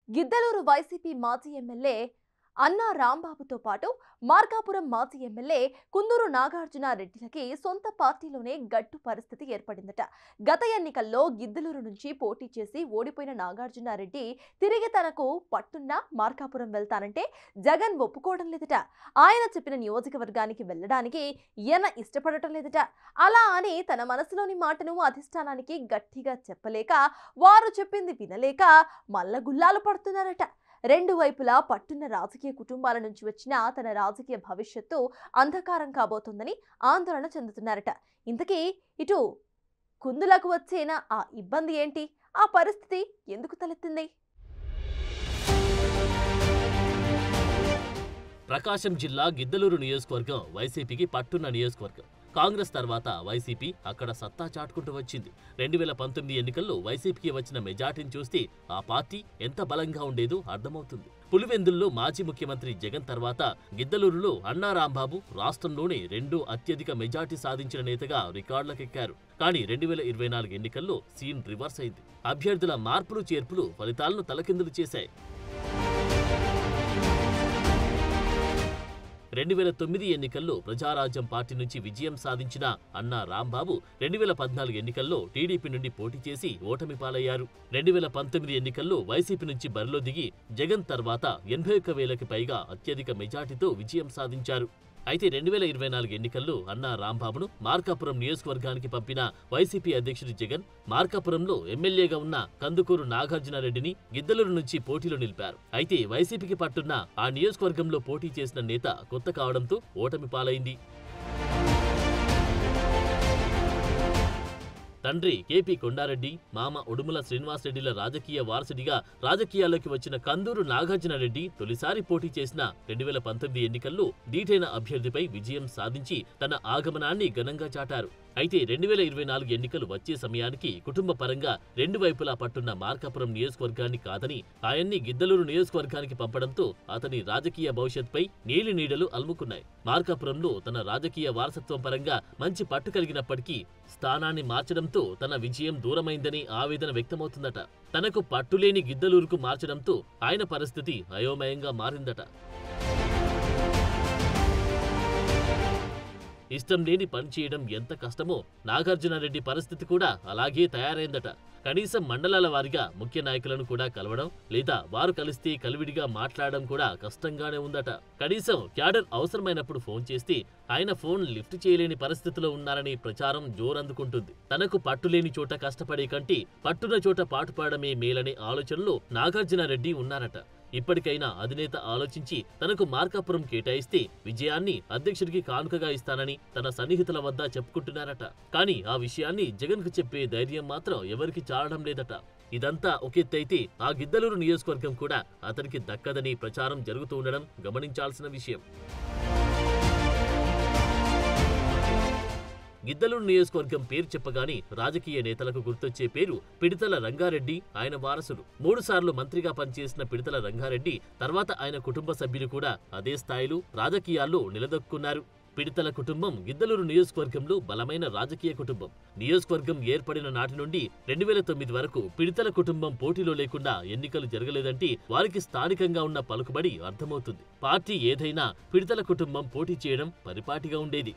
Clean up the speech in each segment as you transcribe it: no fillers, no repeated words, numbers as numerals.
Giddalur YCP మాజీ MLA అన్నా రాంబాబుతో పాటు మార్కాపురం మాజీ ఎమ్మెల్యే కుందూరు నాగార్జునరెడ్డిలకి సొంత పార్టీలోనే గట్టు పరిస్థితి ఏర్పడిందట. గత ఎన్నికల్లో గిద్దలూరు నుంచి పోటీ చేసి ఓడిపోయిన నాగార్జునరెడ్డి తిరిగి తనకు పట్టున్న మార్కాపురం వెళ్తానంటే జగన్ ఒప్పుకోవడం లేదట. ఆయన చెప్పిన నియోజకవర్గానికి వెళ్లడానికి ఈయన ఇష్టపడటం లేదట. అలా అని తన మనసులోని మాటను అధిష్టానానికి గట్టిగా చెప్పలేక, వారు చెప్పింది వినలేక మల్లగుల్లాలు పడుతున్నారట. రెండు వైపులా పట్టున్న రాజకీయ కుటుంబాల నుంచి వచ్చిన తన రాజకీయ భవిష్యత్తు అంధకారం కాబోతోందని ఆందోళన చెందుతున్నారట. ఇంతకీ ఇటు కుందులకు వచ్చేనా ఆ ఇబ్బంది ఏంటి? ఆ పరిస్థితి ఎందుకు తలెత్తింది? ప్రకాశం జిల్లా గిద్దలూరు నియోజకవర్గం వైసీపీకి పట్టున్న నియోజకవర్గం. కాంగ్రెస్ తర్వాత వైసీపీ అక్కడ సత్తా చాటుకుంటూ వచ్చింది. 2019 ఎన్నికల్లో వైసీపీకి వచ్చిన మెజార్టీని చూస్తే ఆ పార్టీ ఎంత బలంగా ఉండేదో అర్థమవుతుంది. పులివెందుల్లో మాజీ ముఖ్యమంత్రి జగన్ తర్వాత గిద్దలూరులో అన్నా రాంబాబు రాష్ట్రంలోనే రెండో అత్యధిక మెజార్టీ సాధించిన నేతగా రికార్డులకెక్కారు. కానీ 2024 ఎన్నికల్లో సీన్ రివర్స్ అయింది. అభ్యర్థుల మార్పులు చేర్పులు ఫలితాలను తలకిందులు చేశాయి. 2009 ఎన్నికల్లో ప్రజారాజ్యం పార్టీ నుంచి విజయం సాధించిన అన్నా రాంబాబు 2014 ఎన్నికల్లో టీడీపీ నుండి పోటీ చేసి ఓటమి పాలయ్యారు. 2019 ఎన్నికల్లో వైసీపీ నుంచి బరిలో దిగి జగన్ తర్వాత 81,000కి పైగా అత్యధిక మెజార్టీతో విజయం సాధించారు. అయితే 2024 ఎన్నికల్లో అన్నా రాంబాబును మార్కాపురం నియోజకవర్గానికి పంపిన వైసీపీ అధ్యక్షుడు జగన్ మార్కాపురంలో ఎమ్మెల్యేగా ఉన్న కందుకూరు నాగార్జునరెడ్డిని గిద్దలూరు నుంచి పోటీలో నిలిపారు. అయితే వైసీపీకి పట్టున్న ఆ నియోజకవర్గంలో పోటీ చేసిన నేత కొత్త కావడంతో ఓటమి పాలైంది. తండ్రి కేపీ కొండారెడ్డి, మామ ఉడుమల శ్రీనివాసరెడ్డిల రాజకీయ వారసుడిగా రాజకీయాల్లోకి వచ్చిన కందూరు నాగార్జునరెడ్డి తొలిసారి పోటీ చేసిన 2019 ఎన్నికల్లో ధీటైన అభ్యర్థిపై విజయం సాధించి తన ఆగమనాన్ని ఘనంగా చాటారు. అయితే 2024 ఎన్నికలు వచ్చే సమయానికి కుటుంబ పరంగా రెండు వైపులా పట్టున్న మార్కాపురం నియోజకవర్గాన్ని కాదని ఆయన్ని గిద్దలూరు నియోజకవర్గానికి పంపడంతో అతని రాజకీయ భవిష్యత్పై నీలి నీడలు అలుముకున్నాయి. మార్కాపురంలో తన రాజకీయ వారసత్వం పరంగా మంచి పట్టు కలిగినప్పటికీ స్థానాన్ని మార్చడంతో తన విజయం దూరమైందని ఆవేదన వ్యక్తమవుతుందట. తనకు పట్టులేని గిద్దలూరుకు మార్చడంతో ఆయన పరిస్థితి అయోమయంగా మారిందట. ఇష్టం లేని పని చేయడం ఎంత కష్టమో నాగార్జునరెడ్డి పరిస్థితి కూడా అలాగే తయారైందట. కనీసం మండలాల వారీగా ముఖ్య నాయకులను కూడా కలవడం లేదా వారు కలిస్తే కలివిడిగా మాట్లాడడం కూడా కష్టంగానే ఉందట. కనీసం క్యాడర్ అవసరమైనప్పుడు ఫోన్ చేస్తే ఆయన ఫోన్ లిఫ్ట్ చేయలేని పరిస్థితిలో ఉన్నారని ప్రచారం జోరందుకుంటుంది. తనకు పట్టులేని చోట కష్టపడే కంటే పట్టున్న చోట పాటుపడమే మేలనే ఆలోచనలో నాగార్జునరెడ్డి ఉన్నారట. ఇప్పటికైనా అధినేత ఆలోచించి తనకు మార్కాపురం కేటాయిస్తే విజయాన్ని అధ్యక్షుడికి కానుకగా ఇస్తానని తన సన్నిహితుల వద్ద చెప్పుకుంటున్నారట. కానీ ఆ విషయాన్ని జగన్ కు చెప్పే ధైర్యం మాత్రం ఎవరికి చాలడం లేదట. ఇదంతా ఒకెత్తైతే ఆ గిద్దలూరు నియోజకవర్గం కూడా అతనికి దక్కదని ప్రచారం జరుగుతూ ఉండడం గమనించాల్సిన విషయం. గిద్దలూరు నియోజకవర్గం పేరు చెప్పగానే రాజకీయ నేతలకు గుర్తొచ్చే పేరు పిడితల రంగారెడ్డి, ఆయన వారసులు. 3 సార్లు మంత్రిగా పనిచేసిన పిడితల రంగారెడ్డి తర్వాత ఆయన కుటుంబ సభ్యులు కూడా అదే స్థాయిలో రాజకీయాల్లో నిలదొక్కున్నారు. పిడితల కుటుంబం గిద్దలూరు నియోజకవర్గంలో బలమైన రాజకీయ కుటుంబం. నియోజకవర్గం ఏర్పడిన నాటి నుండి 2009 వరకు పిడితల కుటుంబం పోటీలో లేకుండా ఎన్నికలు జరగలేదంటే వారికి స్థానికంగా ఉన్న పలుకుబడి అర్థమవుతుంది. పార్టీ ఏదైనా పిడితల కుటుంబం పోటీ చేయడం పరిపాటిగా ఉండేది.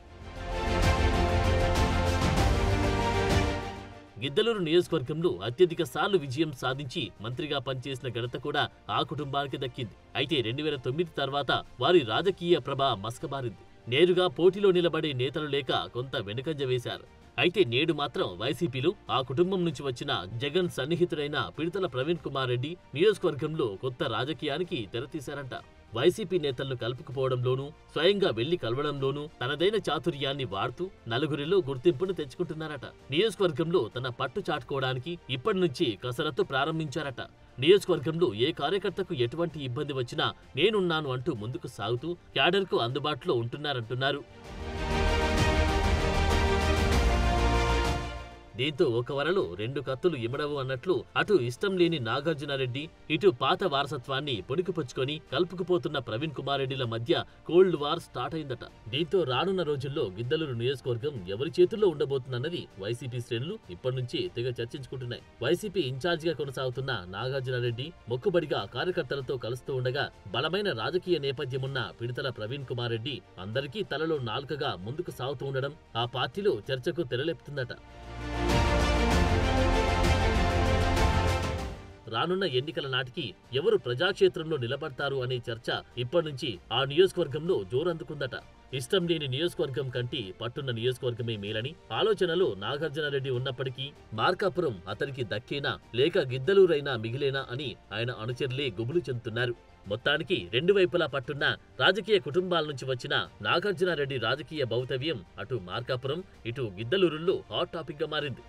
గిద్దలూరు నియోజకవర్గంలో అత్యధిక సార్లు విజయం సాధించి మంత్రిగా పనిచేసిన ఘనత కూడా ఆ కుటుంబానికి దక్కింది. అయితే 2009 తర్వాత వారి రాజకీయ ప్రభ మసకబారింది. నేరుగా పోటీలో నిలబడే నేతలు లేక కొంత వెనుకంజ వేశారు. అయితే నేడు మాత్రం వైసీపీలో ఆ కుటుంబం నుంచి వచ్చిన జగన్ సన్నిహితుడైన పిడితల ప్రవీణ్ కుమార్ రెడ్డి నియోజకవర్గంలో కొత్త రాజకీయానికి తెరతీశారంట. వైసీపీ నేతలను కలుపుకుపోవడంలోనూ స్వయంగా వెళ్లి కలవడంలోనూ తనదైన చాతుర్యాన్ని వాడుతూ నలుగురిలో గుర్తింపును తెచ్చుకుంటున్నారట. నియోజకవర్గంలో తన పట్టు చాటుకోవడానికి ఇప్పటి నుంచి కసరత్తు ప్రారంభించారట. నియోజకవర్గంలో ఏ కార్యకర్తకు ఎటువంటి ఇబ్బంది వచ్చినా నేనున్నాను అంటూ ముందుకు సాగుతూ క్యాడర్కు అందుబాటులో ఉంటున్నారంటున్నారు. దీంతో ఒక వరలో రెండు కత్తులు ఇమడవు అన్నట్లు అటు ఇష్టం లేని నాగార్జునారెడ్డి, ఇటు పాత వారసత్వాన్ని పొణికిపుచ్చుకొని కలుపుకుపోతున్న ప్రవీణ్ కుమార్ రెడ్డిల మధ్య కోల్డ్ వార్ స్టార్ట్ అయిందట. దీంతో రానున్న రోజుల్లో గిద్దలూరు నియోజకవర్గం ఎవరి చేతుల్లో ఉండబోతుందన్నది వైసీపీ శ్రేణులు ఇప్పటి నుంచి తెగ చర్చించుకుంటున్నాయి. వైసీపీ ఇన్ఛార్జిగా కొనసాగుతున్న నాగార్జునారెడ్డి మొక్కుబడిగా కార్యకర్తలతో కలుస్తూ ఉండగా బలమైన రాజకీయ నేపథ్యమున్న పిడతల ప్రవీణ్ కుమార్ రెడ్డి అందరికీ తలలో నాల్కగా ముందుకు సాగుతూ ఉండడం ఆ పార్టీలో చర్చకు తెరలేపుతుందట. రానున్న ఎన్నికల నాటికి ఎవరు ప్రజాక్షేత్రంలో నిలబడతారు అనే చర్చ ఇప్పటినుంచి ఆ నియోజకవర్గంలో జోరందుకుందట. ఇష్టం లేని నియోజకవర్గం కంటే పట్టున్న నియోజకవర్గమే మేలని ఆలోచనలో నాగార్జునారెడ్డి ఉన్నప్పటికీ మార్కాపురం అతనికి దక్కేనా లేక గిద్దలూరైనా మిగిలేనా అని ఆయన అనుచరులే గుబులు చెందుతున్నారు. మొత్తానికి రెండు వైపులా పట్టున్న రాజకీయ కుటుంబాల నుంచి వచ్చిన నాగార్జునారెడ్డి రాజకీయ భౌతవ్యం అటు మార్కాపురం ఇటు గిద్దలూరుల్లో హాట్ టాపిక్ గా మారింది.